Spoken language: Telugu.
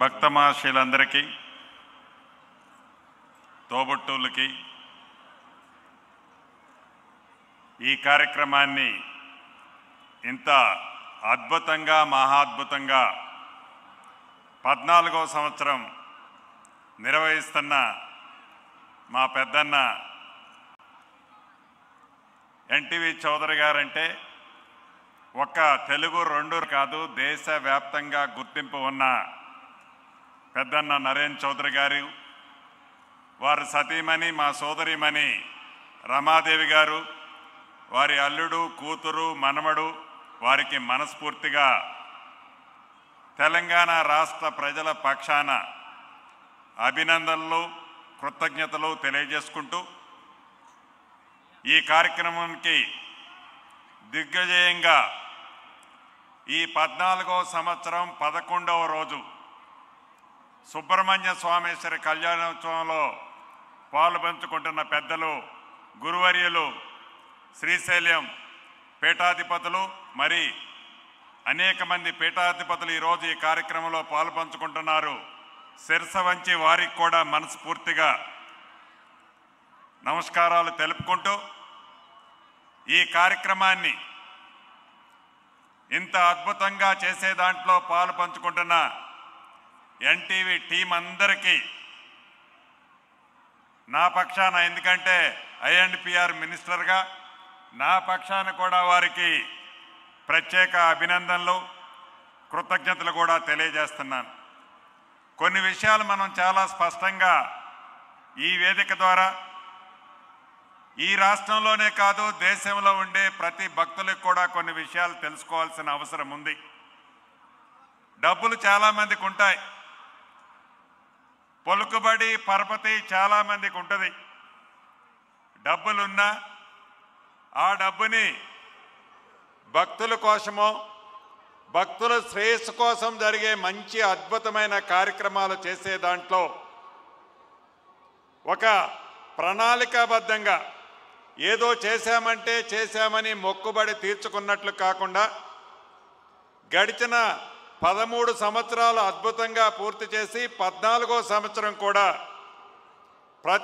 భక్తమహాశయులందరికీ, తోబుట్టువులకి ఈ కార్యక్రమాన్ని ఇంత అద్భుతంగా మహాద్భుతంగా 14వ సంవత్సరం నిర్వహిస్తున్న మా పెద్దన్న ఎన్టీవీ చౌదరి గారంటే ఒక్క తెలుగు రెండు కాదు, దేశవ్యాప్తంగా గుర్తింపు ఉన్న పెద్దన్న నరేన్ చౌదరి గారు, వారి సతీమణి మా సోదరిమణి రమాదేవి గారు, వారి అల్లుడు, కూతురు, మనమడు, వారికి మనస్ఫూర్తిగా తెలంగాణ రాష్ట్ర ప్రజల పక్షాన అభినందనలు, కృతజ్ఞతలు తెలియజేసుకుంటూ ఈ కార్యక్రమానికి దిగ్విజయంగా ఈ 14వ సంవత్సరం 11వ రోజు సుబ్రహ్మణ్య స్వామేశ్వరి కళ్యాణోత్సవంలో పాలుపంచుకుంటున్న పెద్దలు, గురువర్యులు, శ్రీశైలం పీఠాధిపతులు, మరి అనేక మంది పీఠాధిపతులు ఈరోజు ఈ కార్యక్రమంలో పాలుపంచుకుంటున్నారు. శిరస వంచి వారికి కూడా మనస్ఫూర్తిగా నమస్కారాలు తెలుపుకుంటూ ఈ కార్యక్రమాన్ని ఇంత అద్భుతంగా చేసే దాంట్లో పాలు పంచుకుంటున్న ఎన్టీవీ టీం అందరికీ నా పక్షాన, ఎందుకంటే ఐఎండ్పిఆర్ మినిస్టర్గా నా పక్షాన కూడా వారికి ప్రత్యేక అభినందనలు, కృతజ్ఞతలు కూడా తెలియజేస్తున్నాను. కొన్ని విషయాలు మనం చాలా స్పష్టంగా ఈ వేదిక ద్వారా ఈ రాష్ట్రంలోనే కాదు, దేశంలో ఉండే ప్రతి భక్తులకు కూడా కొన్ని విషయాలు తెలుసుకోవాల్సిన అవసరం ఉంది. డబ్బులు చాలామందికి ఉంటాయి, పలుకుబడి పరపతి చాలామందికి ఉంటుంది. డబ్బులున్నా ఆ డబ్బుని భక్తుల కోసమో, భక్తుల శ్రేయస్సు కోసం జరిగే మంచి అద్భుతమైన కార్యక్రమాలు చేసే దాంట్లో ఒక ప్రణాళికాబద్ధంగా ఏదో చేశామంటే చేశామని మొక్కుబడి తీర్చుకున్నట్లు కాకుండా గడిచిన 13 సంవత్సరాలు అద్భుతంగా పూర్తి చేసి 14వ సంవత్సరం కూడా